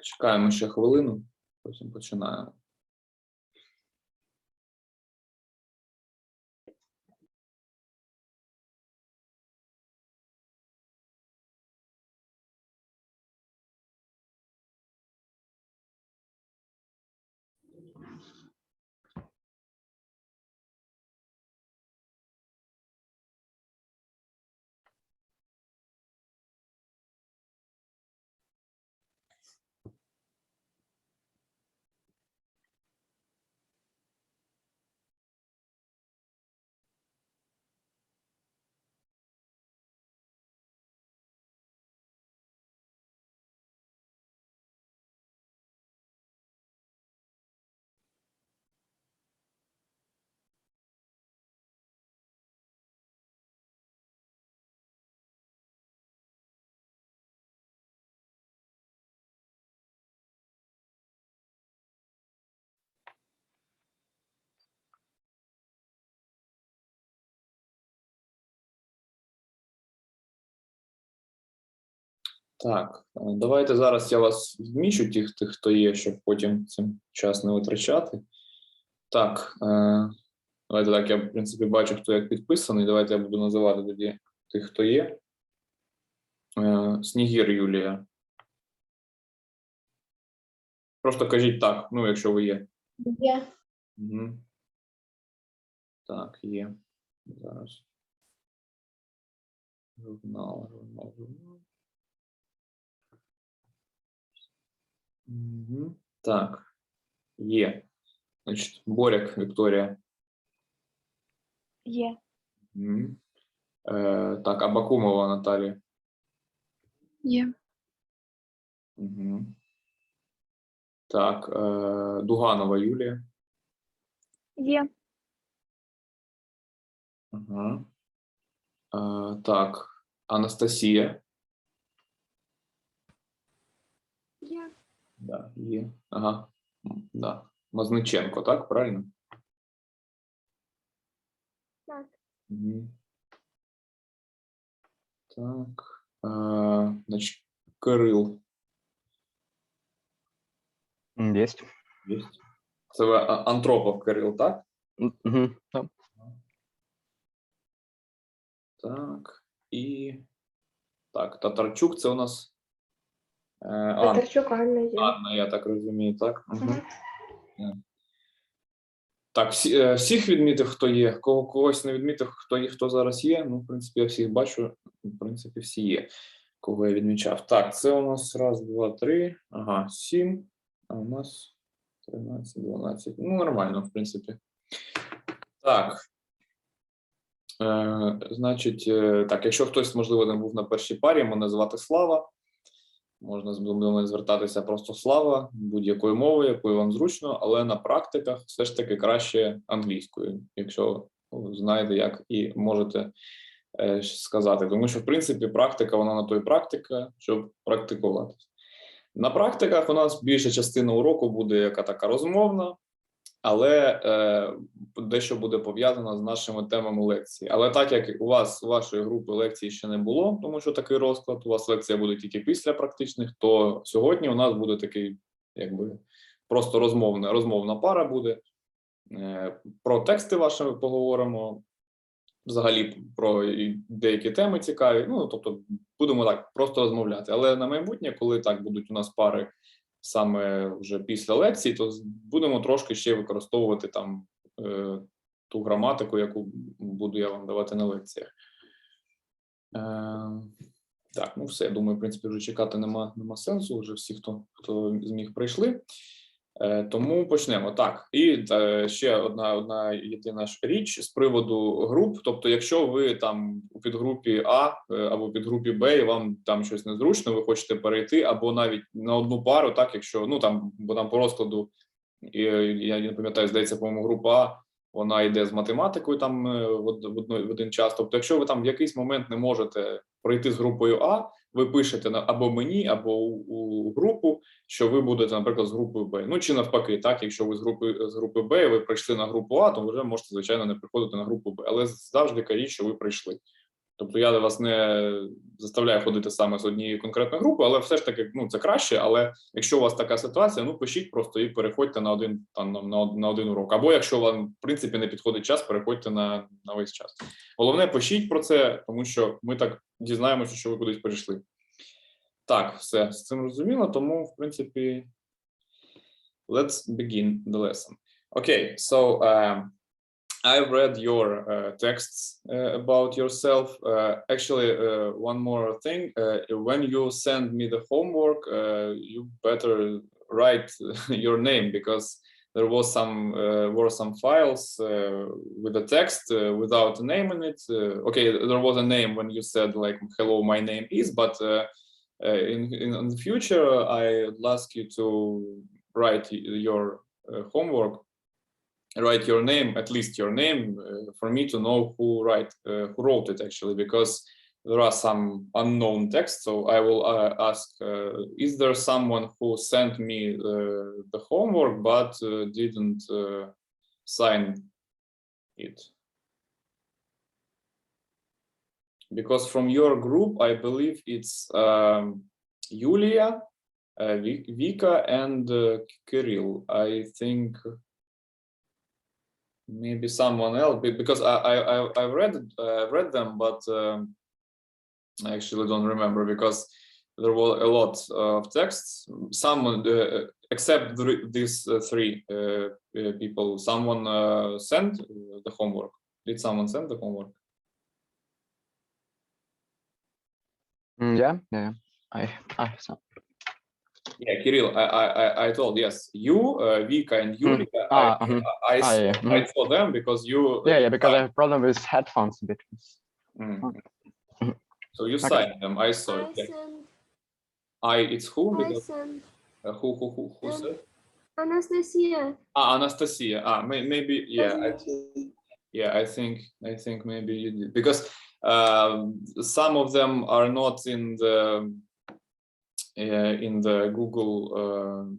Чекаємо ще хвилину, потім починаємо. Так, давайте зараз я вас вміщу, тих, хто є, щоб потім цим час не витрачати. Так, давайте так, я, в принципі, бачу, хто як підписаний. Давайте я буду називати тоді тих, хто є. Снігір Юлія. Просто кажіть так, ну, якщо ви є. Є. Угу. Так, є. Зараз. Журнал. Угу. Так, є. Значить, Боряк Вікторія. Є. Угу. Так, Абакумова Наталія. Є. Угу. Так, Дуганова Юлія. Є. Ага. Так, Анастасія. Є. Да, є. Ага. Да. Мазниченко, так, правильно? Так. Угу. Так. Значить, Кирил. Есть. Є. Це ви Антропов Кирил, так? Угу. Да. Так. І так, Татарчук, це у нас Анна. Татарчук Анна є. Анна, я так розумію, так? Угу. Мгм. Так, всіх відмітив, хто є, когось не відмітив, хто зараз є. Ну, в принципі, я всіх бачу, в принципі, всі є, кого я відмічав. Так, це у нас раз, два, три, ага, 7, а у нас 13, 12. Ну, нормально, в принципі. Так. Значить, так, якщо хтось, можливо, не був на першій парі, мене звати Слава. Можна до мене звертатися просто Слава, будь-якою мовою, якою вам зручно, але на практиках все ж таки краще англійською, якщо знаєте, як і можете сказати. Тому що, в принципі, практика, вона на то і практика, щоб практикуватися. На практиках у нас більша частина уроку буде яка така розмовна, але дещо буде пов'язано з нашими темами лекції. Але так як у вас, вашої групи лекцій ще не було, тому що такий розклад, у вас лекція буде тільки після практичних, то сьогодні у нас буде такий, якби, просто розмовна пара буде. Про тексти ваші поговоримо, взагалі про деякі теми цікаві, ну, тобто будемо так просто розмовляти. Але на майбутнє, коли так будуть у нас пари саме вже після лекцій, то будемо трошки ще використовувати там ту граматику, яку буду я вам давати на лекціях. Так, ну все, я думаю, в принципі, вже чекати нема сенсу, вже всі, хто зміг, прийшли. Тому почнемо. Так, і ще одна єдина річ з приводу груп. Тобто, якщо ви там у підгрупі А або у підгрупі Б, і вам там щось незручно, ви хочете перейти, або навіть на одну пару, так, якщо, ну там, бо там по розкладу, я не пам'ятаю, здається, по-моєму, група А, вона йде з математикою там в один час. Тобто, якщо ви там в якийсь момент не можете пройти з групою А, ви пишете або мені, або у групу, що ви будете, наприклад, з групою Б. Ну, чи навпаки, так, якщо ви з групи Б, ви прийшли на групу А, то ви вже можете, звичайно, не приходити на групу Б. Але завжди кажіть, що ви прийшли. Тобто я вас не заставляю ходити саме з однієї конкретної групи, але все ж таки, це краще. Але якщо у вас така ситуація, пишіть просто і переходьте на один урок. Або якщо вам, в принципі, не підходить час, переходьте на весь час. Головне, пишіть про це, тому що ми так дізнаємося, що ви кудись перейшли. Так, все, з цим розуміло, тому, в принципі, let's begin the lesson. Okay, so I've read your texts about yourself. Actually, one more thing, when you send me the homework, you better write your name, because there was were some files with a text without a name in it. Okay, there was a name when you said like, hello, my name is, but in the future, I'd ask you to write your homework. Write your name, at least your name, for me to know who wrote it actually, because there are some unknown texts. So I will ask, is there someone who sent me the homework but didn't sign it? Because from your group, I believe it's Yulia, Vika, and Kirill. I think maybe someone else, because I read them, but I actually don't remember, because there were a lot of texts. Someone, except these three people, someone sent the homework. Did someone send the homework? Yeah. I saw. Yeah, Kirill, I told, yes, you, Vika, and Yulia. I saw them because you. Yeah, because I have a problem with headphones a bit. So you signed them. I saw it. It's who? Because, who said? Anastasia. Anastasia. Maybe. Yeah. I think maybe you did, because some of them are not in the Google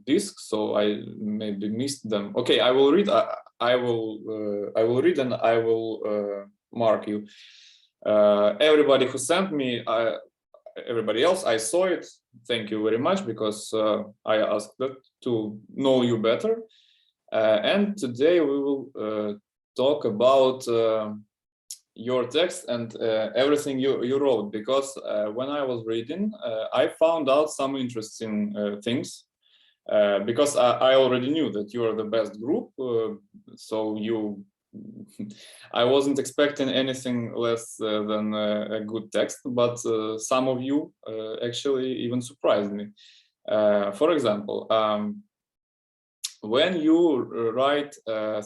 disk, so I maybe missed them. Okay, I will read. I will read, and I will mark you. Everybody who sent me, everybody else, I saw it. Thank you very much, because I asked to know you better. And today we will talk about your text and everything you wrote, because when I was reading, I found out some interesting things, because I already knew that you are the best group, so I wasn't expecting anything less than a good text, but some of you actually even surprised me. For example, when you write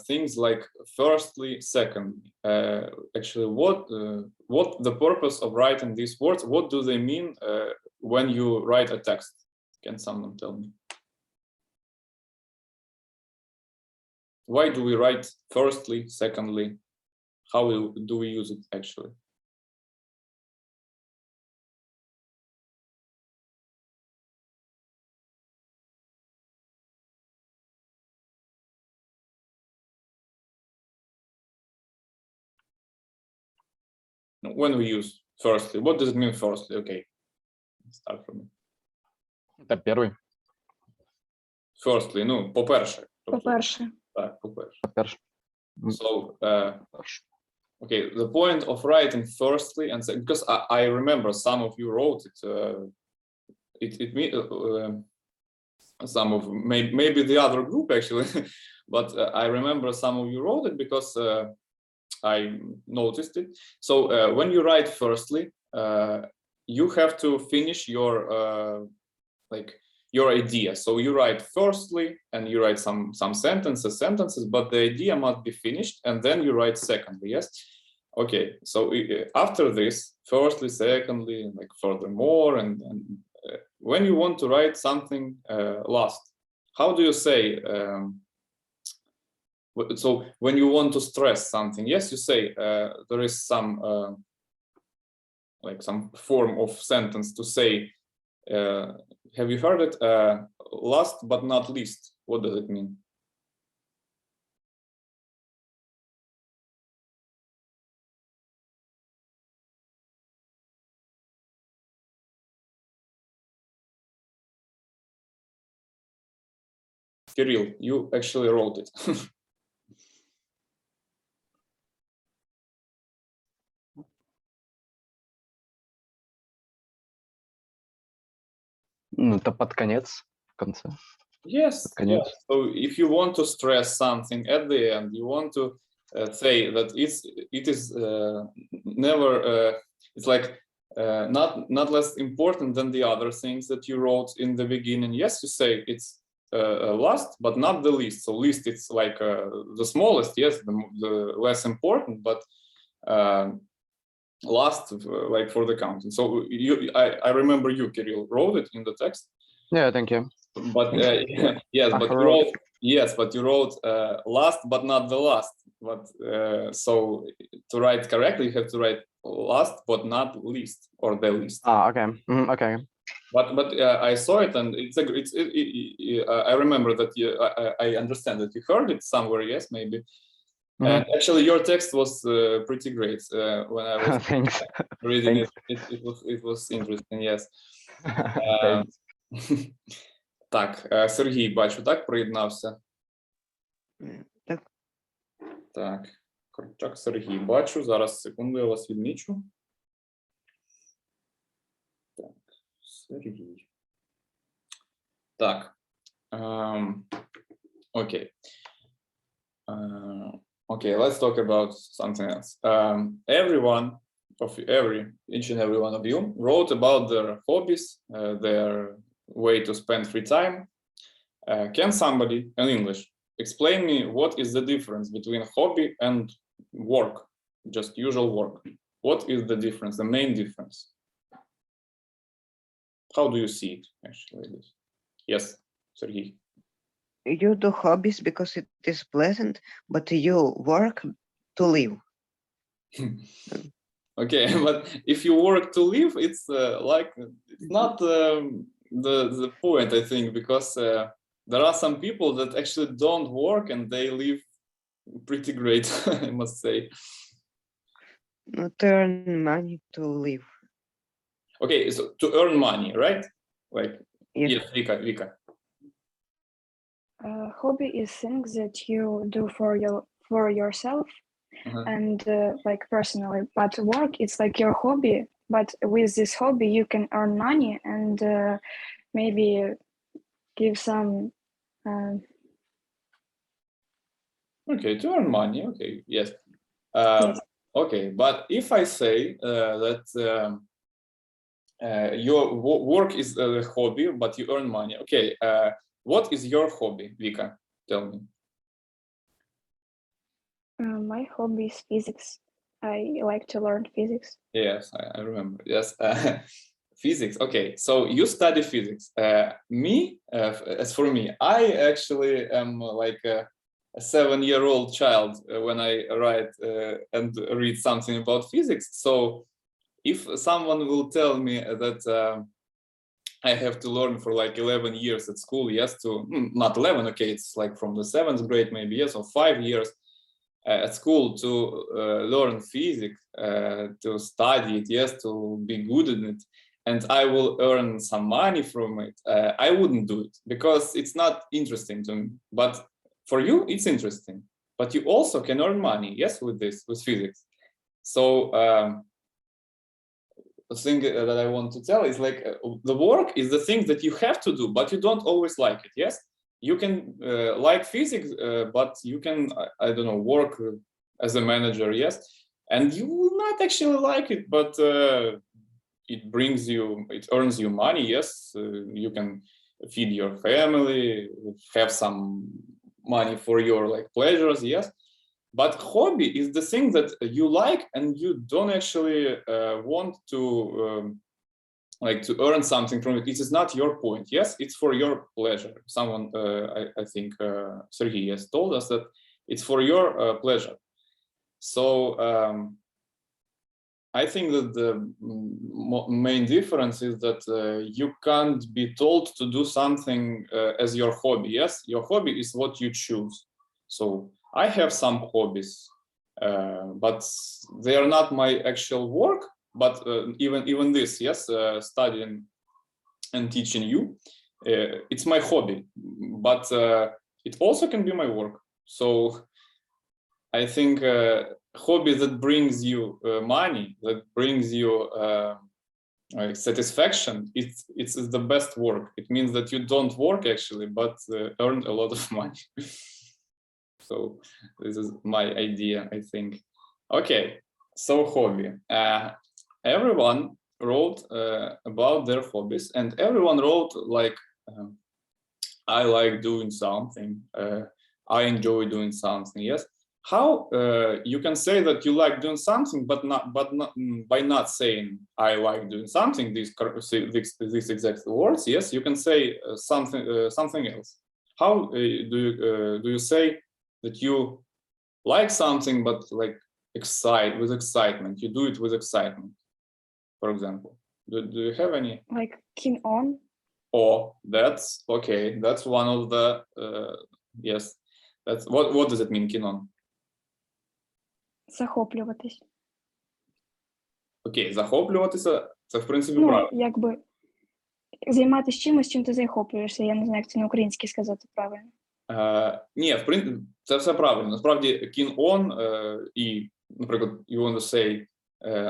things like firstly, secondly, actually, what the purpose of writing these words? What do they mean when you write a text? Can someone tell me? Why do we write firstly, secondly? How do we use it actually? When we use firstly, what does it mean firstly? Okay, start from me. Это первый. Firstly, по-перше. По-перше. Так, по-перше. По-перше. So, okay, the point of writing firstly, and because I remember some of you wrote it. Some of maybe the other group actually, but I remember some of you wrote it because I noticed it. So when you write firstly, you have to finish your your idea. So you write firstly, and you write some sentences, but the idea must be finished, and then you write secondly. Yes. Okay. So after this, firstly, secondly, like furthermore, and when you want to write something last, how do you say? So when you want to stress something, yes, you say there is some some form of sentence to say. Have you heard it? Last but not least. What does it mean? Kirill, you actually wrote it. Ну, это под конец, в конце. Yes, Конечно. yes. So if you want to stress something at the end, you want to say that it is never it's like not less important than the other things that you wrote in the beginning. Yes, you say it's last but not the least. So least it's like the smallest, yes, the less important, but last like for the counting. So I remember you, Kirill, wrote it in the text. Yeah, thank you. But yes, but you wrote, yes, but you wrote last but not the last. But so to write correctly, you have to write last but not least, or the least. Ah, okay. Okay. But I saw it, and I remember that I understand that you heard it somewhere. Yes, maybe. And actually, your text was pretty great when I was Thanks. reading Thanks. it was interesting. Yes. Thanks. Так, Сергій, бачу, так, приєднався? Так. Так, Корчак Сергій, бачу. Зараз, секунду, я вас відмічу. Так, Сергій. Так. Окей. Okay, let's talk about something else. Each and every one of you wrote about their hobbies, their way to spend free time. Can somebody in English explain me what is the difference between hobby and work, just usual work? What is the difference, the main difference? How do you see it, actually? Yes, Sergey. You do hobbies because it is pleasant, but you work to live. Okay, but if you work to live, it's like it's not the point, I think, because there are some people that actually don't work and they live pretty great, I must say. Not earn money to live. Okay, so to earn money, right? Like Yes. yes, Vika. Hobby is things that you do for yourself and like personally. But work, it's like your hobby. But with this hobby, you can earn money and maybe give some. Okay, to earn money. Okay, yes. Yes. Okay, but if I say that your work is a hobby, but you earn money. Okay, what is your hobby, Vika? Tell me. My hobby is physics. I like to learn physics. Yes, I remember. Yes, physics. Okay, so you study physics. As for me, I actually am like a 7-year-old child when I write and read something about physics. So if someone will tell me that I have to learn for like 11 years at school, yes, to not 11, okay, it's like from the 7th grade maybe, yes, or 5 years at school to learn physics, to study it, yes, to be good in it, and I will earn some money from it, I wouldn't do it because it's not interesting to me. But for you, it's interesting. But you also can earn money, yes, with physics. So the thing that I want to tell is like the work is the thing that you have to do, but you don't always like it, yes? You can like physics, but you can, I don't know, work as a manager, yes? And you will not actually like it, but it earns you money, yes? You can feed your family, have some money for your like pleasures, yes? But hobby is the thing that you like and you don't actually want to like to earn something from it. It is not your point. Yes, it's for your pleasure. Someone, I think Sergey has told us that it's for your pleasure. So I think that the main difference is that you can't be told to do something as your hobby. Yes, your hobby is what you choose. So I have some hobbies, but they are not my actual work. But even this, yes, studying and teaching you, it's my hobby. But it also can be my work. So I think hobby that brings you money, that brings you like satisfaction, it's the best work. It means that you don't work actually, but earn a lot of money. So this is my idea, I think. Okay, so hobby. Everyone wrote about their hobbies, and everyone wrote like, I like doing something. I enjoy doing something. Yes. How you can say that you like doing something, but not by not saying I like doing something. These exact words. Yes, you can say something else. How do you say that you like something, but like with excitement? You do it with excitement. For example, do you have any? Like keen on. Oh, that's okay. That's one of the yes. That's what does it mean, keen on? Захоплюватись. Окей, захоплюватися це в принципі Ну, правильно. якби займатися чимось, чим ти захоплюєшся. Я не знаю, як це на українській сказати правильно. Ні, в принципі, це все правильно. Насправді, keen on і, наприклад, you want to say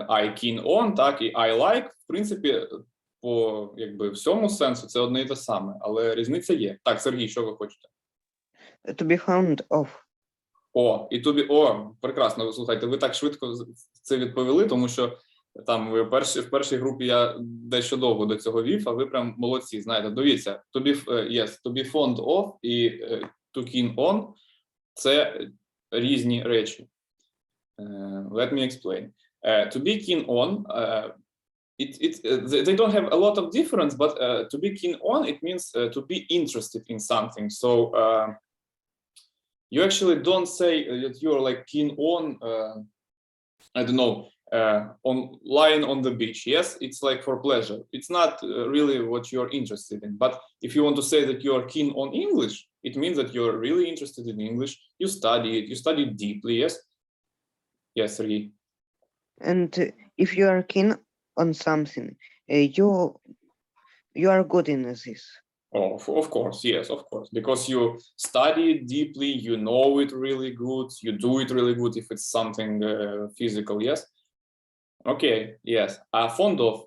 I keen on, так, і I like, в принципі, по якби всьому сенсу це одне і те саме, але різниця є. Так, Сергій, що ви хочете? To be fond of. О, і тобі, прекрасно, слухайте, ви так швидко це відповіли, тому що там ви в першій групі я дещо довго до цього вів, а ви прям молодці, знаєте, дивіться, to be fond of і to keen on – це різні речі. Let me explain. To be keen on, they don't have a lot of difference, but to be keen on, it means to be interested in something. So you actually don't say that you're like keen on, I don't know, on lying on the beach. Yes, it's like for pleasure. It's not really what you're interested in. But if you want to say that you're keen on English, it means that you're really interested in English. You study it. You study deeply. Yes. Yes, Sergey. And if you are keen on something, you are good in this. Oh, of course, yes, of course, because you study it deeply, you know it really good, you do it really good if it's something physical, yes? Okay, yes. Fond of,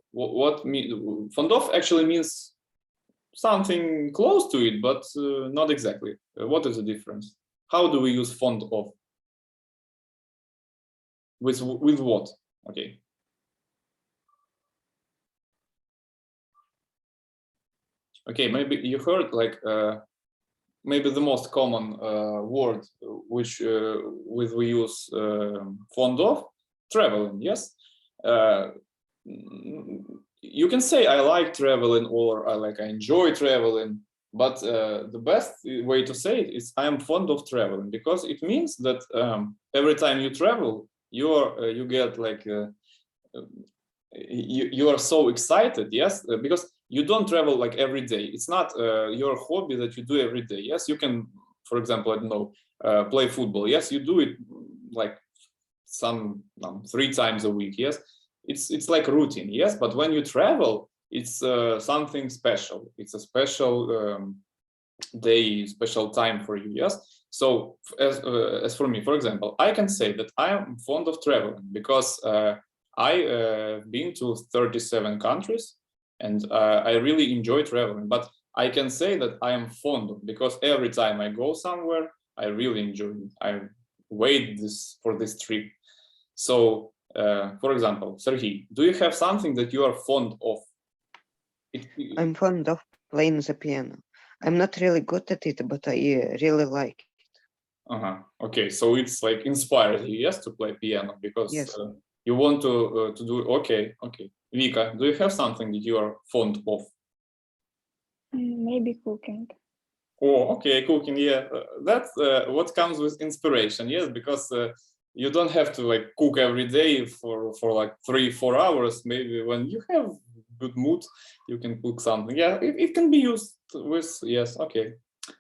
fond of actually means something close to it, but not exactly. What is the difference? How do we use fond of? With what? Okay. Okay, maybe you heard like maybe the most common word which we use fond of, traveling. Yes, you can say I like traveling or I enjoy traveling, but the best way to say it is I am fond of traveling, because it means that every time you travel, you get like you are so excited. Yes, because you don't travel like every day. It's not your hobby that you do every day. Yes, you can, for example, I don't know, play football. Yes, you do it like 3 times a week. Yes, it's like routine. Yes, but when you travel, it's something special. It's a special day, special time for you. Yes. So as for me, for example, I can say that I am fond of traveling because I've been to 37 countries. And I really enjoy traveling, but I can say that I am fond of, because every time I go somewhere, I really enjoy it. I wait for this trip. So, for example, Sergey, do you have something that you are fond of? I'm fond of playing the piano. I'm not really good at it, but I really like it. Okay, so it's like inspired you, yes, to play piano, because yes. You want to do. Okay. Vika, do you have something that you are fond of? Maybe cooking. Oh, okay, cooking. Yeah, that's what comes with inspiration. Yes, because you don't have to like cook every day for like 3-4 hours. Maybe when you have good mood, you can cook something. Yeah, it can be used with. Yes, okay.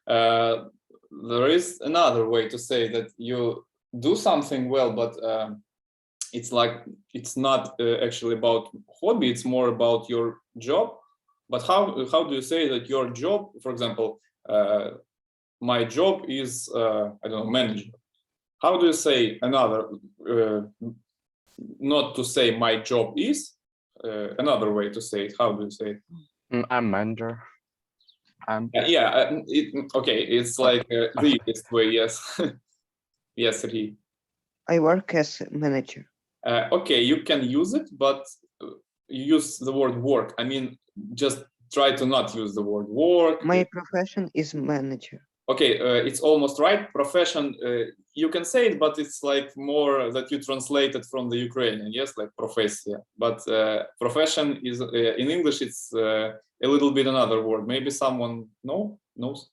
There is another way to say that you do something well, but it's like it's not actually about hobby. It's more about your job. But how do you say that your job, for example, my job is, I don't know, manager. How do you say another, not to say my job is, another way to say it? How do you say it? I'm manager. Okay, it's like the easiest way, yes. Yes, Sergey. I work as a manager. Okay, you can use it, but you use the word work. I mean, just try to not use the word work. My profession is manager. Okay, it's almost right. Profession, you can say it, but it's like more that you translated from the Ukrainian, yes, like professia. But profession is, in English, it's a little bit another word. Maybe someone knows?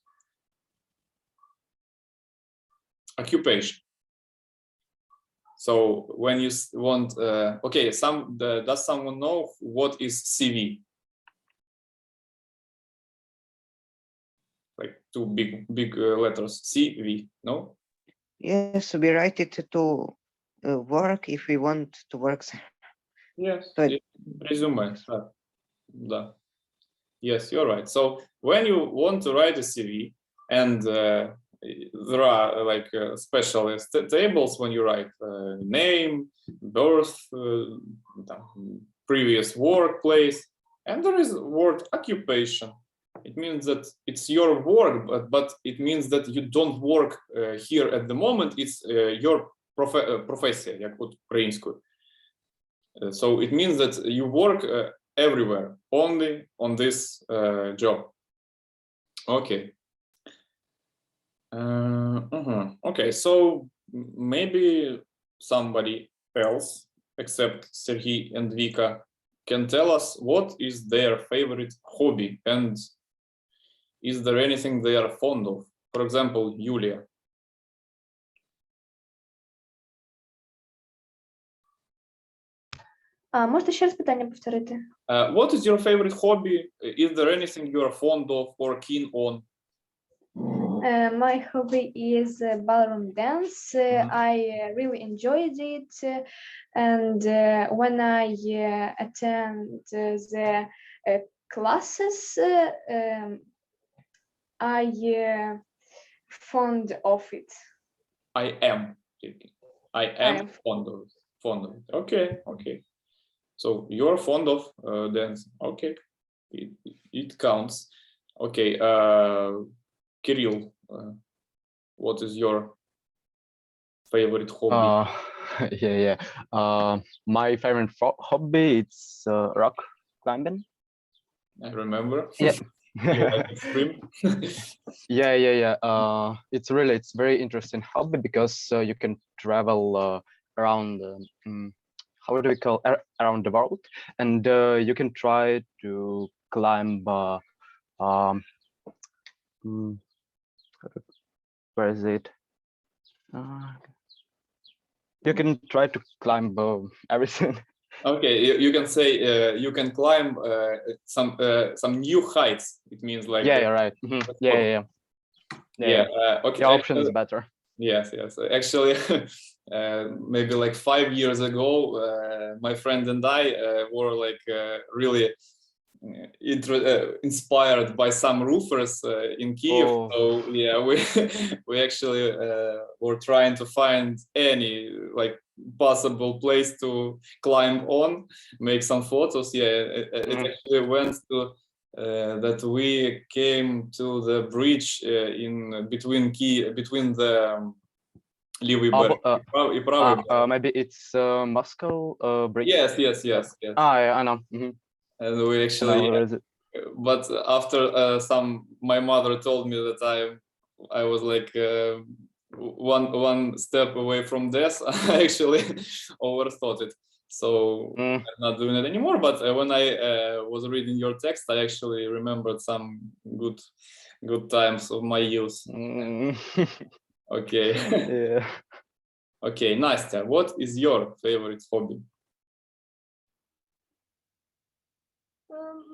Occupation. So when you want, okay, does someone know what is CV? Like two big letters, CV, no? Yes, we write it to work if we want to work there. Yes, But resume. Да. Yes, you're right. So when you want to write a CV, and there are like special tables when you write name, birth, previous workplace, and there is word occupation. It means that it's your work, but it means that you don't work here at the moment. It's your професія, як от українською. So it means that you work everywhere, only on this job. Okay. Okay, so maybe somebody else except Sergey and Vika can tell us what is their favorite hobby, and is there anything they are fond of? For example, Yulia. Можете ще раз питання повторити? What is your favorite hobby? Is there anything you are fond of or keen on? My hobby is ballroom dance. I really enjoyed it, and when I attend the classes, I fond of it. I am fond of it. Okay. So you're fond of dance. Okay, it counts. Okay, Kirill, what is your favorite hobby? My favorite hobby is rock climbing. I remember. Yeah. Extreme. It's very interesting hobby because you can travel around how do we call around the world, and you can try to climb where is it? You can try to climb everything. Okay, you can say you can climb some new heights. It means like you're right. Okay. Your option is better. Yes. Actually, maybe like 5 years ago, my friend and I were like really inspired by some roofers in Kiev. Oh. So yeah, we actually were trying to find any like possible place to climb on, make some photos. It actually went to that we came to the bridge in between the Лівий берег і правий берег. Maybe it's Moscow bridge. Yes. I know. And we actually, but after my mother told me that I was like one step away from death. I actually overthought it, so I'm not doing it anymore. But when I was reading your text, I actually remembered some good times of my youth. Okay. Yeah. Okay, Nastya, what is your favorite hobby?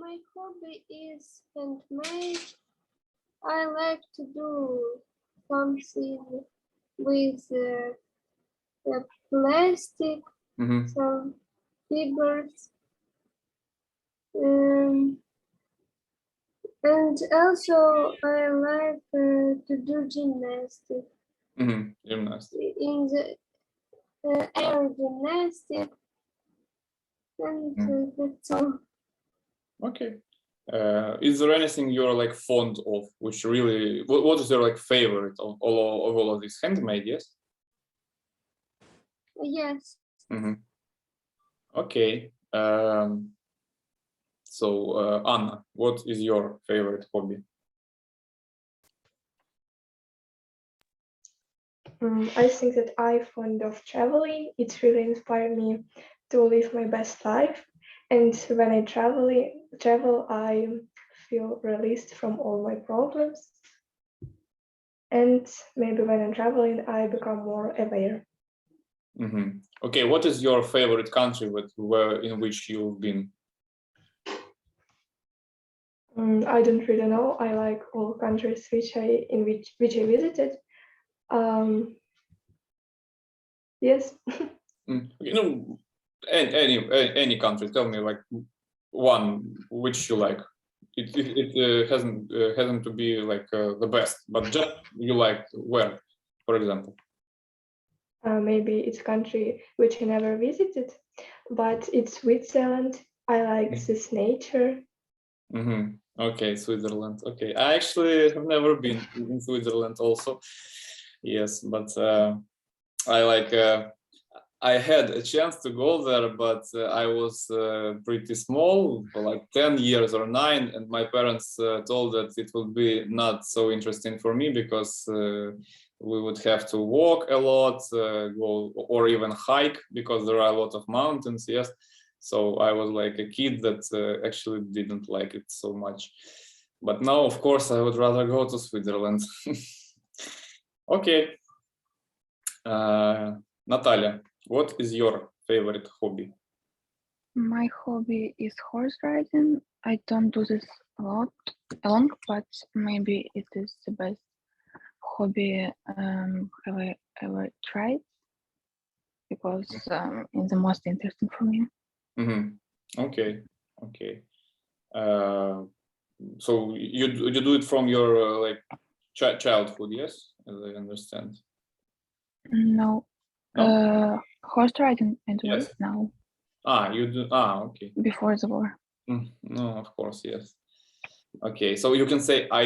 My hobby is handmade. I like to do something with plastic, some figures. And also, I like to do gymnastics. Gymnastics. In the air gymnastics, and that's all. Okay. Is there anything you're like fond of, which really, what is your like favorite of all of these? Handmade, yes? Yes. Okay. So Anna, what is your favorite hobby? I think that I'm fond of traveling. It really inspired me to live my best life. And when I travel, I feel released from all my problems. And maybe when I'm traveling, I become more aware. Okay, what is your favorite country in which you've been? I don't really know. I like all countries which I visited. Yes. You know, any country. Tell me like one which you like. It hasn't to be like the best, but just you like where, for example. Maybe it's a country which I never visited, but it's Switzerland. I like this nature. Okay, Switzerland. Okay, I actually have never been in Switzerland also. Yes, but I like. I had a chance to go there, but I was pretty small, for like 10 years or 9, and my parents told that it would be not so interesting for me because we would have to walk a lot, go or even hike because there are a lot of mountains. Yes, so I was like a kid that actually didn't like it so much. But now, of course, I would rather go to Switzerland. Okay, Natalia. What is your favorite hobby? My hobby is horse riding. I don't do this a long, but maybe it is the best hobby have I ever tried because it's the most interesting for me. Okay. So you do it from your like childhood, yes, as I understand. No. Horse riding I do it now. You do. Okay. Before the war. No, of course, yes. Okay, so you can say I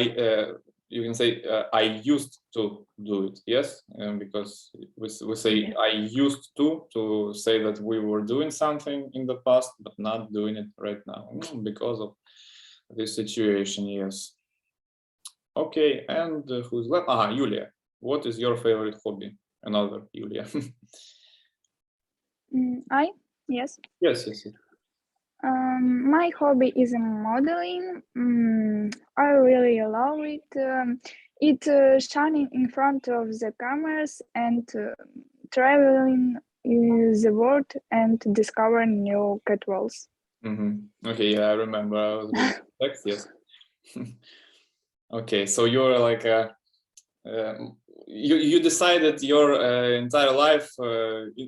used to do it, yes, because we say I used to say that we were doing something in the past, but not doing it right now because of this situation. Yes. Okay, and who's left? Yulia. What is your favorite hobby? Another Yulia. Yes. Yes. My hobby is modeling. I really love it. It's shining in front of the cameras and traveling the world and discovering new catwalks. Okay, yeah, I remember. I was reading text. Yes. Okay, so you're like you decided your entire life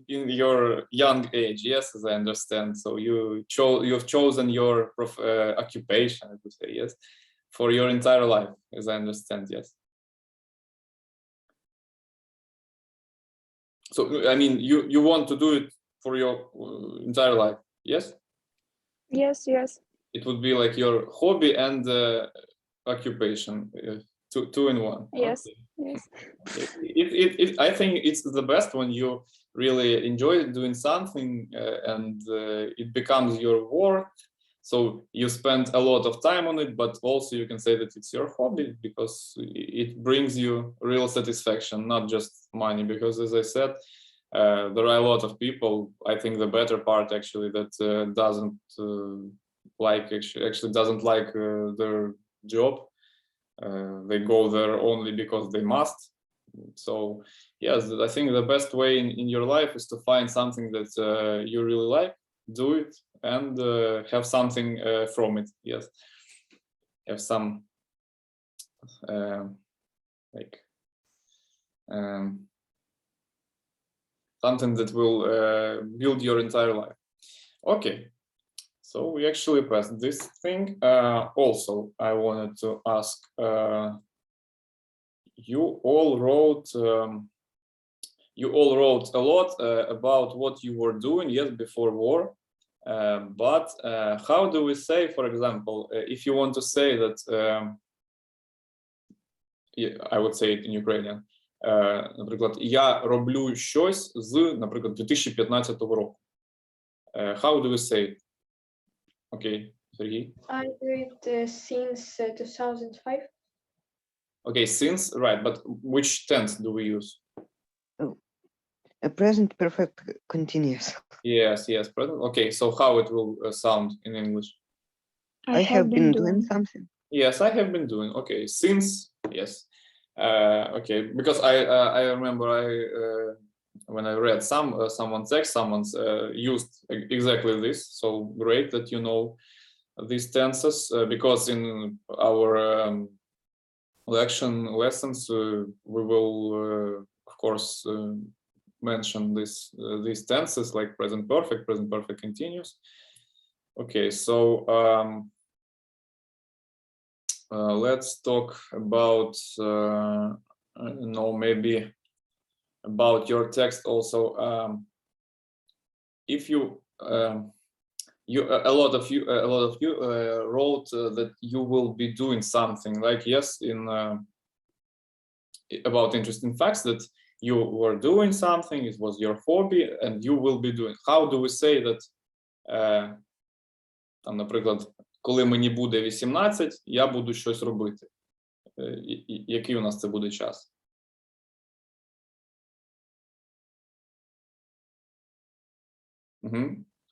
in your young age, yes, as I understand. So you've chosen your occupation, I would say, yes, for your entire life, as I understand, yes. So I mean, you want to do it for your entire life, yes? Yes. It would be like your hobby and occupation, two in one. Yes. Okay. Yes. I think it's the best when you really enjoy doing something and it becomes your work. So you spend a lot of time on it, but also you can say that it's your hobby because it brings you real satisfaction, not just money. Because as I said, there are a lot of people. I think the better part actually that doesn't doesn't like their job. They go there only because they must. So yes, I think the best way in your life is to find something that you really like, do it, and have something from it. Yes, have some something that will build your entire life. Okay, So we actually pressed this thing. Also, I wanted to ask, you all wrote a lot about what you were doing, yes, before war. But how do we say, for example, if you want to say that, I would say it in Ukrainian, наприклад, я роблю щось з, наприклад, 2015 року. How do we say it? Okay, Sergey? I do it since 2005. Okay, since, right, but which tense do we use? A present perfect continuous. Yes, present. Okay, so how it will sound in English? I have been doing something. Yes, I have been doing. Okay, since, yes. Okay, because I remember when I read someone's text, someone's used exactly this. So great that you know these tenses, because in our lessons we will of course mention these tenses like present perfect continuous. Okay, so let's talk about maybe about your text also. If you a lot of you wrote that you will be doing something, like yes, in about interesting facts, that you were doing something, it was your hobby, and you will be doing. How do we say that? Там, наприклад, коли мені буде 18, я буду щось робити. Який у нас це буде час?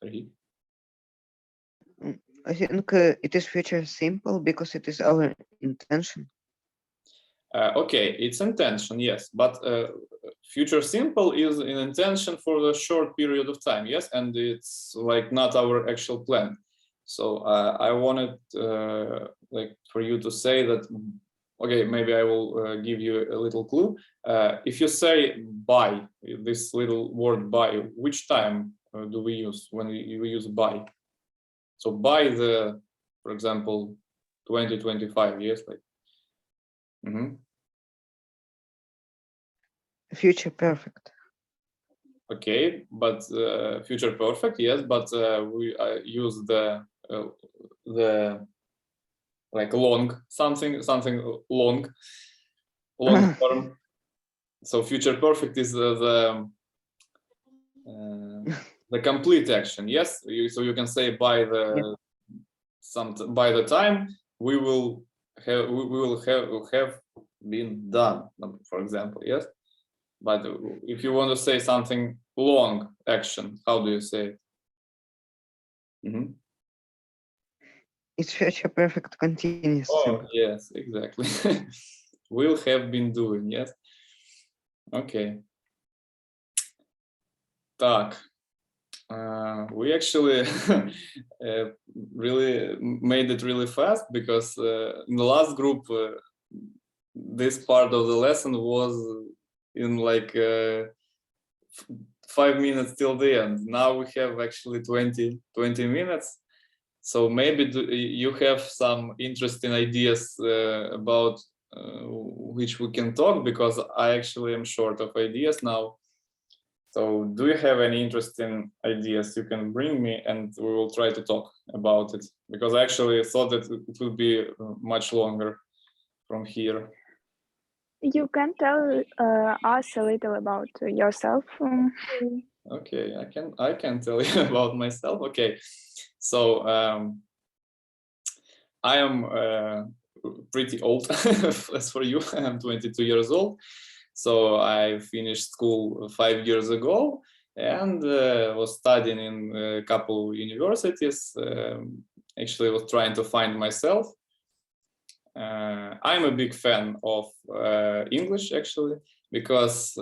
Сергій? I think it is future simple because it is our intention. Okay, it's intention, yes, but future simple is an intention for a short period of time, yes, and it's like not our actual plan. So I wanted like for you to say that. Okay, maybe I will give you a little clue. If you say by, this little word by, which time do we use when we use by? So by the, for example, 2025, yes, like. Future perfect. Okay, but future perfect, yes, but we use the like long, something long term. So future perfect is the complete action, yes. So you can say by the by the time we will have been done, for example, yes. But if you want to say something long action, how do you say it? It's future perfect continuous. Oh, yes, exactly. Will have been doing, yes. Okay. Так. We actually really made it really fast, because in the last group, this part of the lesson was in like 5 minutes till the end. Now we have actually 20 minutes. So maybe you have some interesting ideas about which we can talk, because I actually am short of ideas now. So do you have any interesting ideas you can bring me, and we will try to talk about it, because I actually thought that it would be much longer from here. You can tell us a little about yourself. Okay, I can tell you about myself. Okay, so I am pretty old as for you. I'm 22 years old. So I finished school 5 years ago, and was studying in a couple universities. Actually, was trying to find myself. I'm a big fan of English, actually, because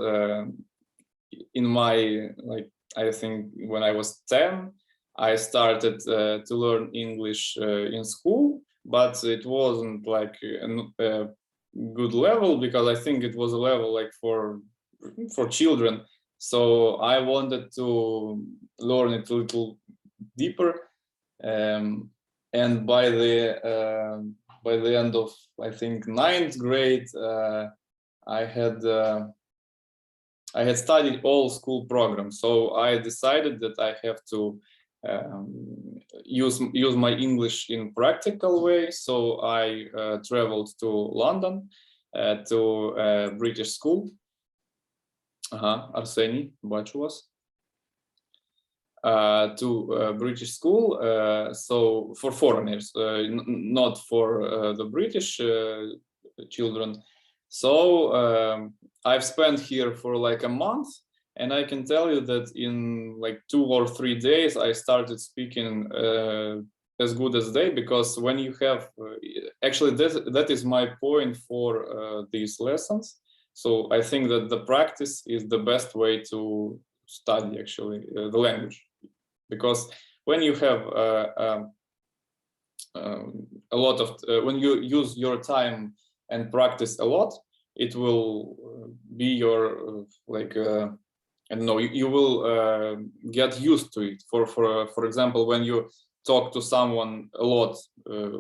in my, like, I think when I was 10, I started to learn English in school, but it wasn't like a good level, because I think it was a level like for children. So I wanted to learn it a little deeper. And by the end of, I think, 9th grade, I had studied all school programs, so I decided that I have to use my English in practical way. So I traveled to London to British school. Арсеній, бачу вас. To British school, so for foreigners, not for the British children. So I've spent here for like a month, and I can tell you that in like 2 or 3 days I started speaking as good as they, because when you have actually that is my point for these lessons. So I think that the practice is the best way to study actually the language, because when you have a lot of when you use your time and practice a lot, it will be your like I don't know, you will get used to it. For example, when you talk to someone a lot,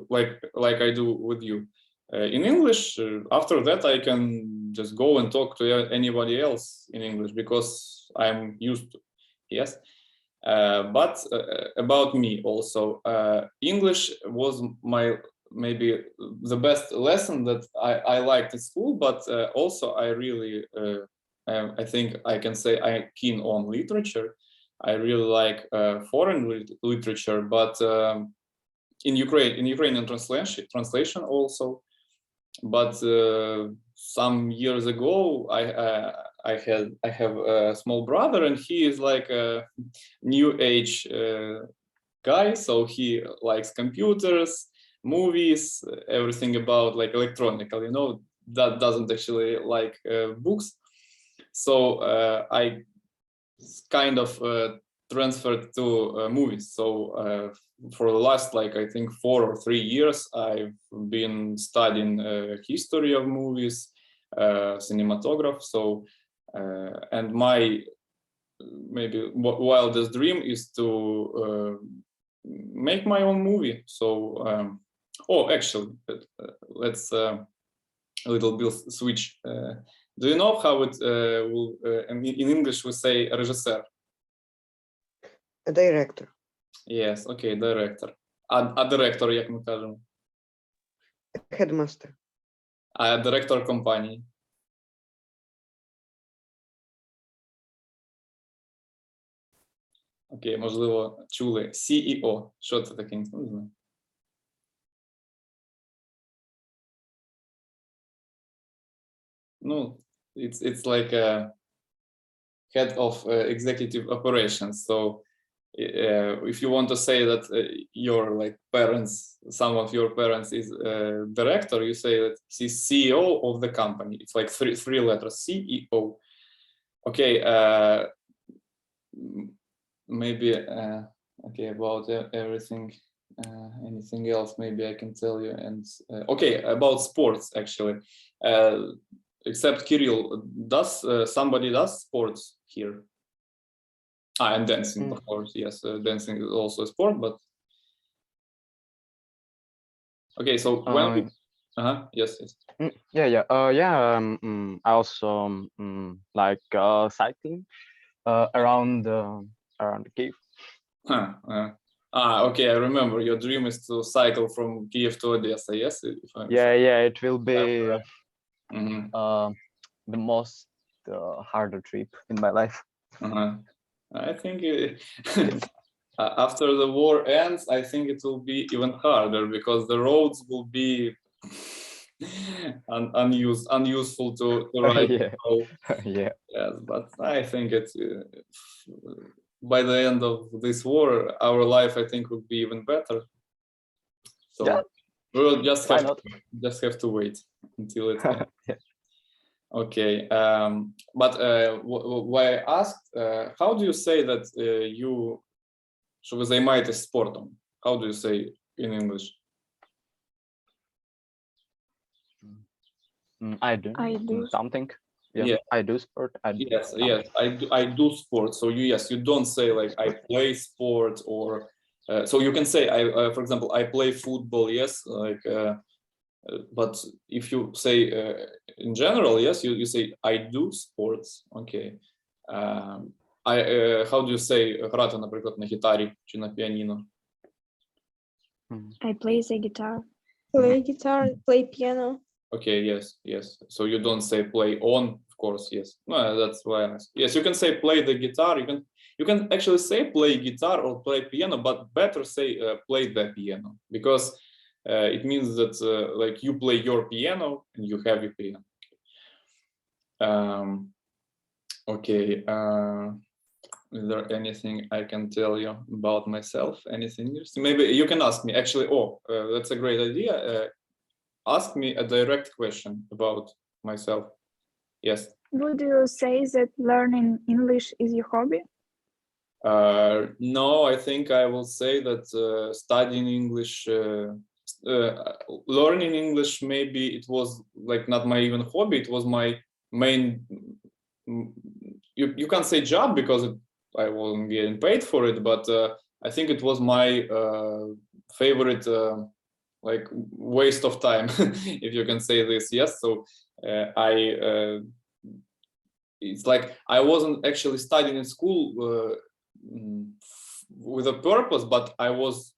like I do with you in English, after that I can just go and talk to anybody else in English because I'm used to. Yes. But about me also, English was maybe the best lesson that I liked at school, but also I really I think I can say I'm keen on literature. I really like foreign literature, but in Ukrainian translation also. But some years ago, I have a small brother, and he is like a new age guy. So he likes computers, movies, everything about like electronical. You know, that doesn't actually like books. So I kind of transferred to movies. So for the last, like, I think 4 or 3 years, I've been studying history of movies, cinematograph. So and my maybe wildest dream is to make my own movie. So oh, actually, let's a little bit switch. Do you know how it will in English we say режисер? A director. Yes, okay, director. А директор, як ми кажемо? Headmaster. А директор компанії? Окей, можливо, чули. CEO. Що це таке? Не знаю. Ну, it's like a head of executive operations. So if you want to say that your like parents, some of your parents is director, you say that he's CEO of the company. It's like three letters, CEO. Okay, maybe okay, about everything. Anything else maybe I can tell you. And okay, about sports actually. Except Kirill, does somebody does sports here? And dancing, of course. Yes, dancing is also a sport, but okay. So when yes. Yeah. I also like cycling around Kiev. Okay. I remember your dream is to cycle from Kiev to Odessa. Yes. Yeah. It will be the most harder trip in my life. I think after the war ends, I think it will be even harder because the roads will be unuseful to ride. Yeah. Yes, but I think it's by the end of this war, our life, I think, would be even better. So yeah. we'll just have to wait until it ends. Yeah. Okay, but why I asked, how do you say that що ви займаєтесь спортом? How do you say in English? I do something. Yeah. I do sport. Yes, I do sport. So you don't say like I play sport or So you can say, for example, I play football, yes, like, but if you say in general, yes, you say I do sports, okay. How do you say грати, наприклад, на гітарі чи на піаніно? I play the guitar. Play guitar, play piano. Okay, yes. So you don't say play on, of course, yes. No, that's why I asked. Yes, you can say play the guitar. You can actually say play guitar or play piano, but better say play the piano, because it means that like you play your piano and you have your piano. Okay. Is there anything I can tell you about myself? Anything interesting? Maybe you can ask me. Actually, that's a great idea. Ask me a direct question about myself. Yes. Would you say that learning English is your hobby? No, I think I will say that studying English, learning English, maybe it was like not my even hobby. It was my main. You can't say job because I wasn't getting paid for it, but I think it was my favorite like waste of time, if you can say this. Yes, so it's like I wasn't actually studying in school with a purpose, but I was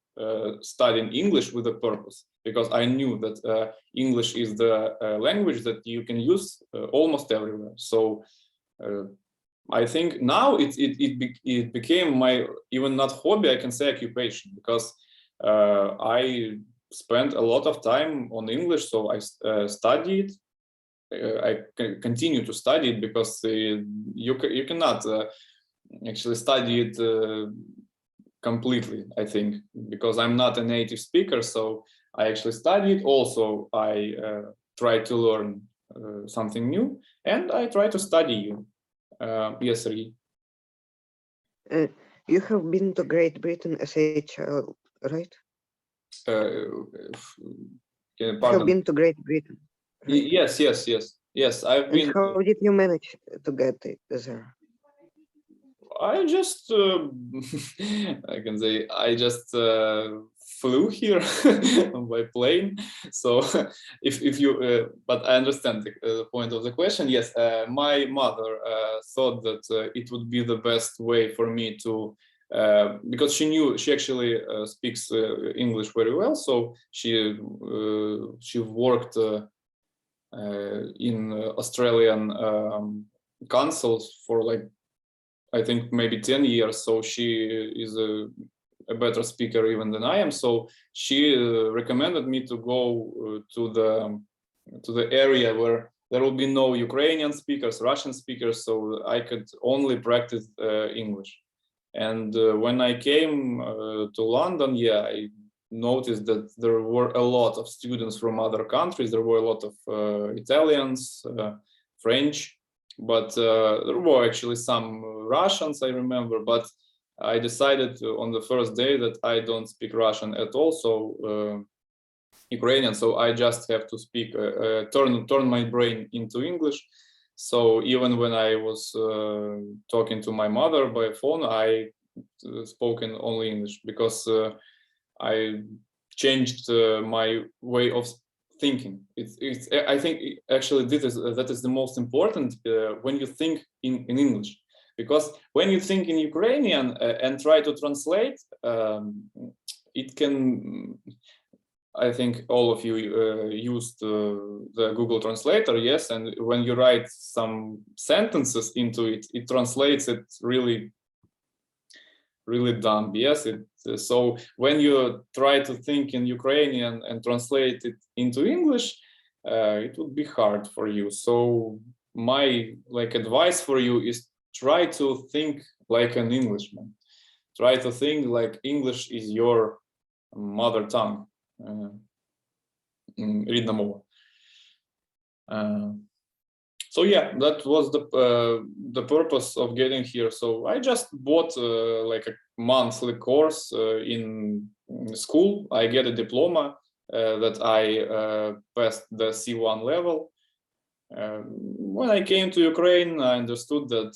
studying English with a purpose, because I knew that English is the language that you can use almost everywhere. So I think now it became my, even not hobby, I can say occupation, because I spent a lot of time on English. So I studied. I continue to study it, because you cannot actually study it completely, I think, because I'm not a native speaker. So I actually studied. Also, I try to learn something new, and I try to study you. Yes, Sergey. You have been to Great Britain as a child, right? You have been to Great Britain. Right? Yes. I've been. How did you manage to get there? I just, I can say, I just flew here by plane. So if you, but I understand the point of the question. Yes, my mother thought that it would be the best way for me to, because she actually speaks English very well. So she worked in Australian consuls for like, I think maybe 10 years. So she is a better speaker even than I am. So she recommended me to go to the area where there will be no Ukrainian speakers, Russian speakers. So I could only practice English. And when I came to London, I noticed that there were a lot of students from other countries. There were a lot of Italians, French, but there were actually some Russians, I remember. But I decided on the first day that I don't speak Russian at all, so Ukrainian. So I just have to speak, turn my brain into English. So even when I was talking to my mother by phone, I spoke in only English, because I changed my way of thinking. I think actually that is the most important when you think in English, because when you think in Ukrainian and try to translate, it can. I think all of you used the Google Translator, yes, and when you write some sentences into it, it translates it really dumb, yes. So when you try to think in Ukrainian and translate it into English, it would be hard for you. So my advice for you is try to think like an Englishman. Try to think like English is your mother tongue. Рідна мова. So that was the purpose of getting here. So I just bought like a monthly course in school. I get a diploma that I passed the C1 level. When I came to Ukraine, I understood that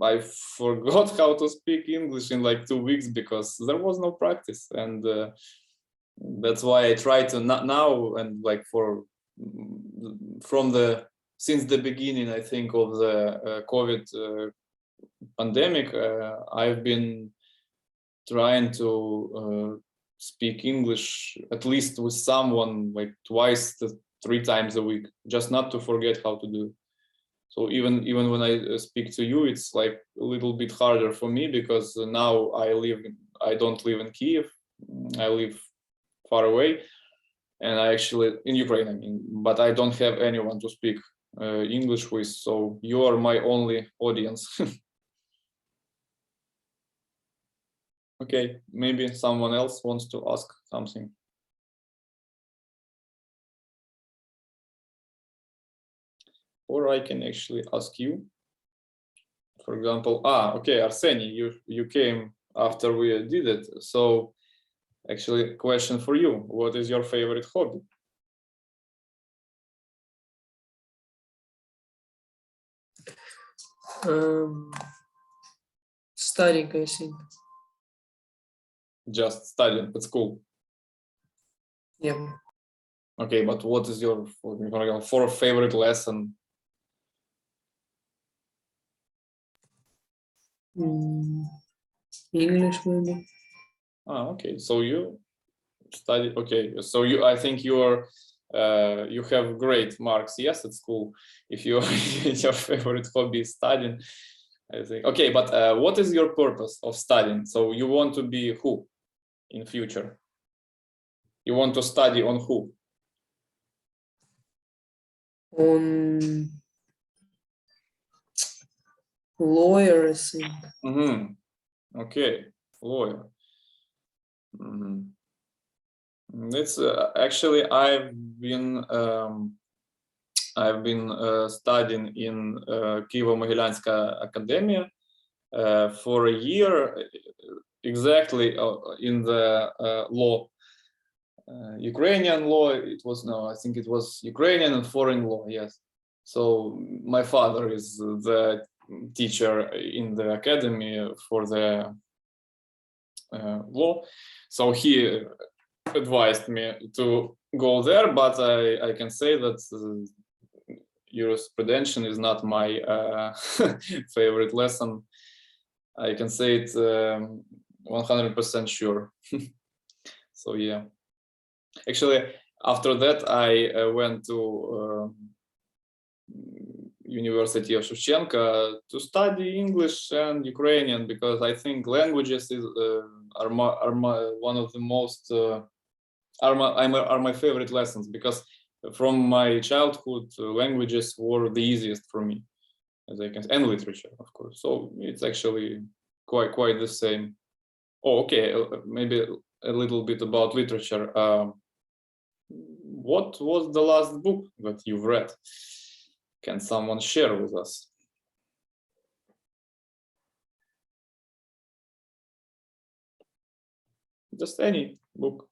I forgot how to speak English in like 2 weeks because there was no practice, and that's why I try to now and like since the beginning, I think, of the COVID pandemic, I've been trying to speak English at least with someone like 2 to 3 times a week, just not to forget how to do it. So even when I speak to you, it's like a little bit harder for me because now I don't live in Kiev, I live far away, and I actually in Ukraine, I mean, but I don't have anyone to speak English with, so you are my only audience. Okay, maybe someone else wants to ask something. Or I can actually ask you. For example, okay, Arseny, you came after we did it. So actually, question for you. What is your favorite hobby? Studying, I think. Just studying at school. Yeah. Okay, but what is your favorite lesson? English, maybe. Okay, so you study. Okay, so I think you have great marks, yes, at school. If your favorite hobby is studying, I think. Okay, but what is your purpose of studying? So you want to be who in future? You want to study on who? On lawyer, I think. Okay, lawyer. It's actually I've been studying in Kyivo-Mogilянska Academia for a year, exactly in the law, Ukrainian law. I think it was Ukrainian and foreign law. Yes. So my father is the teacher in the academy for the law, so he advised me to go there, but I can say that jurisprudence is not my favorite lesson. I can say it 100% sure. So yeah, actually after that I went to University of Shevchenko to study English and Ukrainian because I think languages are one of the most are my favorite lessons, because from my childhood languages were the easiest for me, as I can, and literature, of course. So it's actually quite the same. Oh, okay, maybe a little bit about literature. What was the last book that you've read? Can someone share with us? Just any book.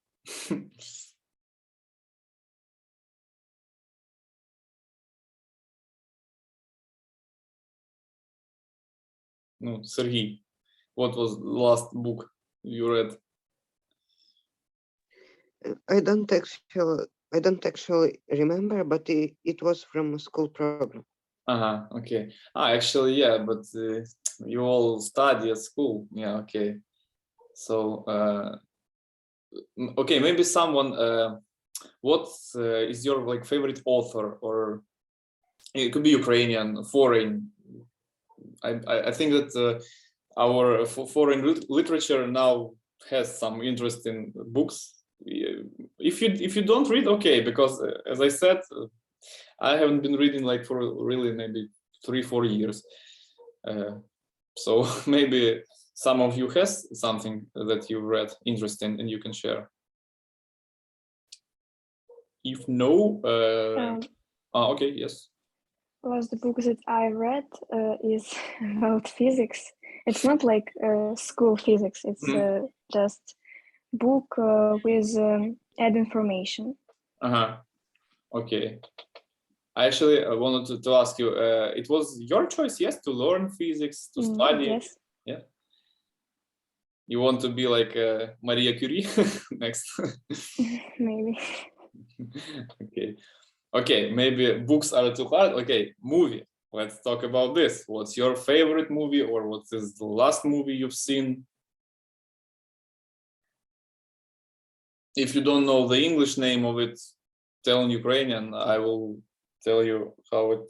No, Sergey, what was the last book you read? I don't actually remember, but it was from a school program. Okay. Actually, yeah, but you all study at school. Yeah, okay. So, okay, maybe someone. What is your like favorite author, or it could be Ukrainian, foreign? I think that our foreign literature now has some interesting books. If you don't read, okay, because as I said, I haven't been reading like for really maybe 3-4 years. So maybe some of you has something that you read interesting and you can share. If no, okay, yes. Was the book that I read is about physics. It's not like school physics. It's just book with add information. Okay. I actually wanted to ask you, it was your choice, yes, to learn physics, to study? Yes. Yeah. You want to be like Maria Curie next? Maybe. Okay. Okay, maybe books are too hard. Okay, movie. Let's talk about this. What's your favorite movie, or what is the last movie you've seen? If you don't know the English name of it, tell in Ukrainian. I will tell you how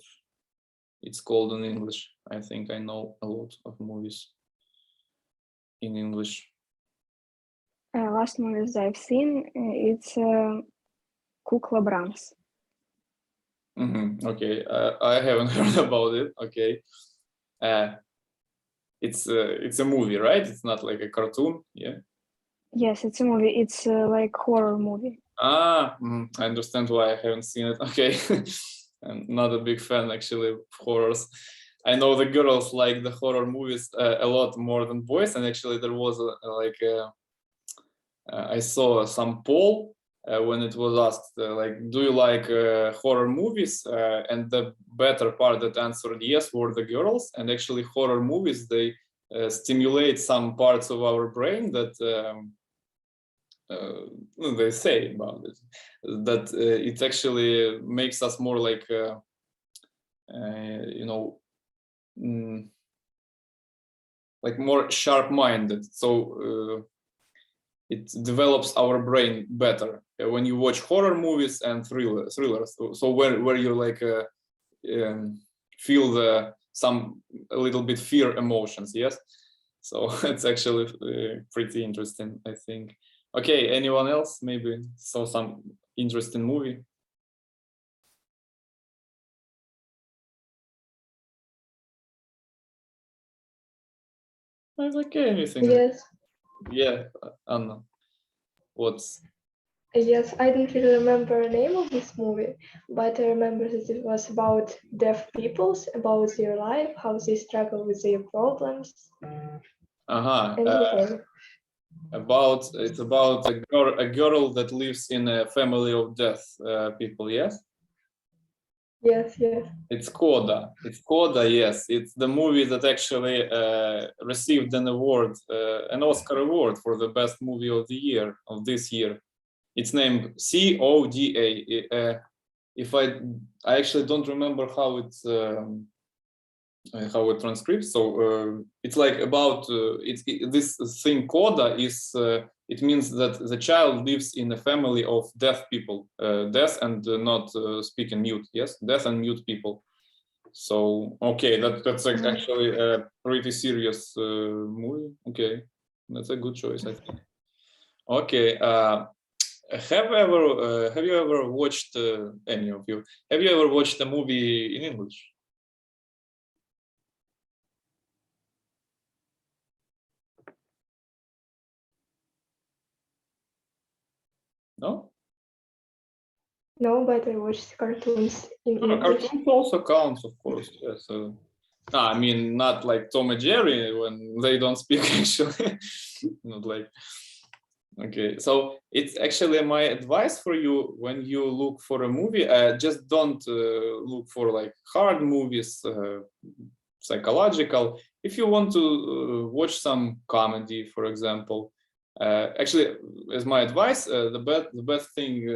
it's called in English. I think I know a lot of movies in English. Last movies I've seen, it's Kukla Brahms. Okay, I haven't heard about it. Okay, it's a movie, right? It's not like a cartoon. Yeah. Yes, it's a movie. It's like horror movie. I understand why I haven't seen it. Okay, I'm not a big fan actually of horrors. I know the girls like the horror movies a lot more than boys, and actually there was I saw some poll when it was asked like, do you like horror movies? And the better part that answered yes were the girls. And actually horror movies, they stimulate some parts of our brain that they say about it, that it actually makes us more like like more sharp-minded. So it develops our brain better when you watch horror movies and thrillers. So where you like feel a little bit fear emotions, yes. So it's actually pretty interesting, I think. Okay, anyone else maybe saw some interesting movie? Okay, anything. Yes. Yeah, Anna. What's? Yes, I don't really remember the name of this movie, but I remember that it was about deaf peoples, about their life, how they struggle with their problems. It's about a girl that lives in a family of deaf people, yes? Yes, yes. It's Coda. It's Coda, yes. It's the movie that actually received an award, an Oscar award for the best movie of the year, of this year. It's named CODA. If I actually don't remember how it transcribes. So it's like about this thing Coda is. It means that the child lives in a family of deaf people, deaf and not speaking mute. Yes, deaf and mute people. So okay, that's actually a pretty serious movie. Okay, that's a good choice, I think. Okay. Have you ever watched any of you? Have you ever watched a movie in English? No. No, but I watched cartoons in English. Cartoons also counts, of course. Yes. I mean, not like Tom and Jerry when they don't speak actually. Not like. Okay, so it's actually my advice for you when you look for a movie. Just don't look for like hard movies, psychological. If you want to watch some comedy, for example, actually, as my advice, the best thing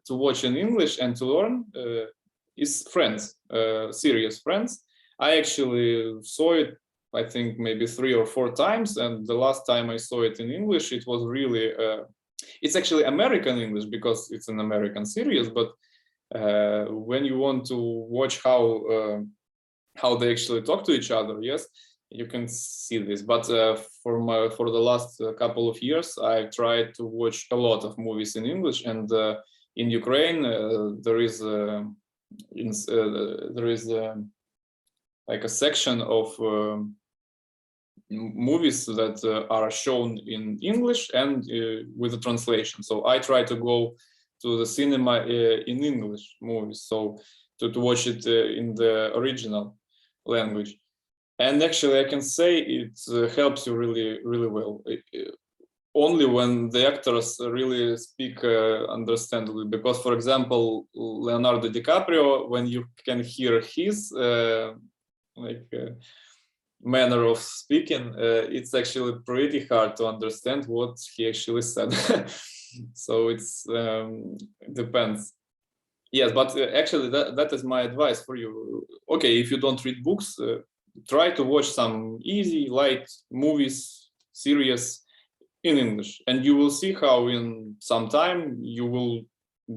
to watch in English and to learn is Friends, serious Friends. I actually saw it, I think maybe 3 or 4 times, and the last time I saw it in English, it was really. It's actually American English because it's an American series, but when you want to watch how they actually talk to each other, yes, you can see this. But for the last couple of years, I've tried to watch a lot of movies in English, and in Ukraine there is like a section of movies that are shown in English and with a translation. So I try to go to the cinema in English movies, so to watch it in the original language. And actually, I can say it helps you really, really well. only when the actors really speak understandably. Because, for example, Leonardo DiCaprio, when you can hear his manner of speaking, it's actually pretty hard to understand what he actually said. So it's it depends. Yes, but actually that is my advice for you. Okay, if you don't read books, try to watch some easy, light movies, series in English, and you will see how in some time you will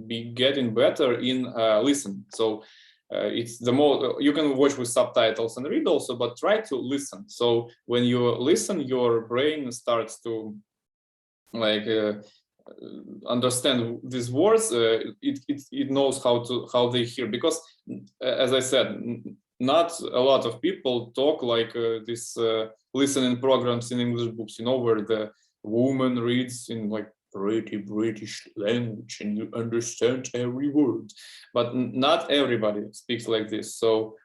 be getting better in listening. So it's the more you can watch with subtitles and read also, but try to listen. So when you listen, your brain starts to like understand these words. It knows how they hear, because as I said, not a lot of people talk like this listening programs in English books, you know, where the woman reads in like pretty British language and you understand every word, but not everybody speaks like this. So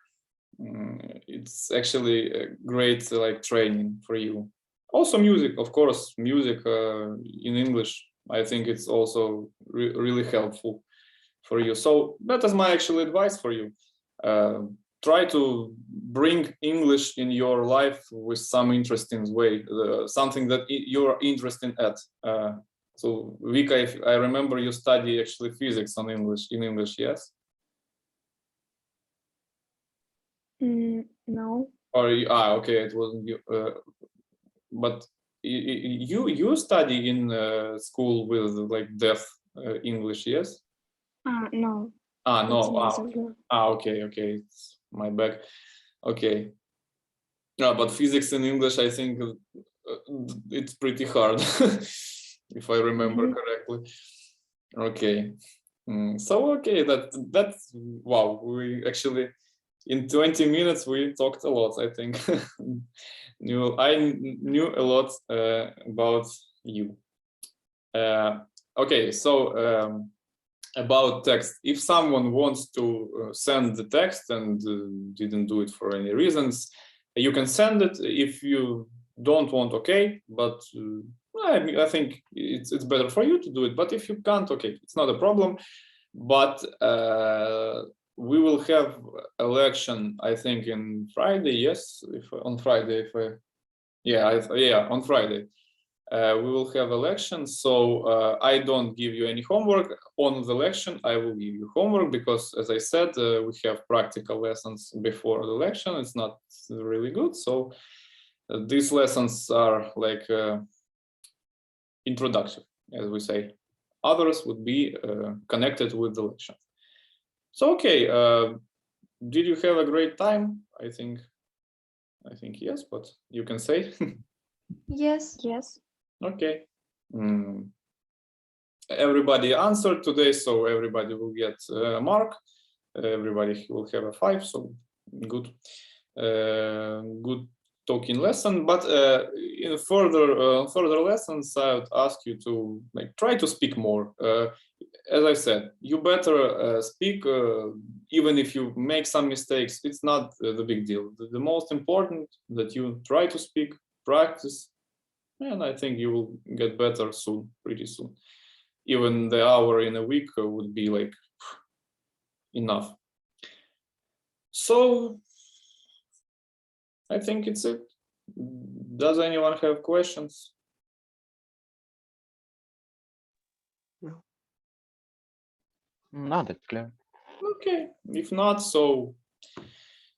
it's actually a great like training for you. Also music, of course, music in English, I think it's also really helpful for you. So that is my actual advice for you. Try to bring English in your life with some interesting way, something that you're interested at. So Vika, if I remember, you study actually physics in English, yes? No. Or okay, it wasn't you. But you study in school with like deaf English, yes? No. No. Okay. It's my bad. Okay. Yeah, but physics in English, I think it's pretty hard, if I remember correctly. Okay. So okay, that's wow. We actually in 20 minutes we talked a lot, I think. I knew a lot about you. Okay, so about text. If someone wants to send the text and didn't do it for any reasons, you can send it. If you don't want, okay, but I think it's better for you to do it. But if you can't, okay, it's not a problem. But we will have a lection, I think, in Friday. Yes, on Friday. On Friday. We will have a lection, so I don't give you any homework. On the lection, I will give you homework because, as I said, we have practical lessons before the lection. It's not really good, so these lessons are like introductive, as we say. Others would be connected with the lection. So, okay, did you have a great time? I think yes, but you can say. Yes. Yes. Okay. Everybody answered today, so everybody will get a mark. Everybody will have a 5, so good. Good talking lesson. But in further lessons, I would ask you to try to speak more. As I said, you better speak, even if you make some mistakes. It's not the big deal. The most important that you try to speak, practice, and I think you will get better soon, pretty soon. Even the hour in a week would be like enough. So I think it's it. Does anyone have questions? No, that's clear. Okay, if not, so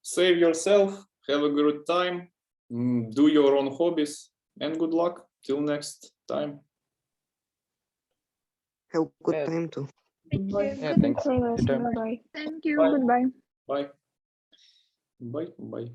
save yourself, have a good time, do your own hobbies, and good luck till next time. Have a good time too. Thank you. Yeah, thanks. Bye. Thank you. Bye. Goodbye. Bye. Bye.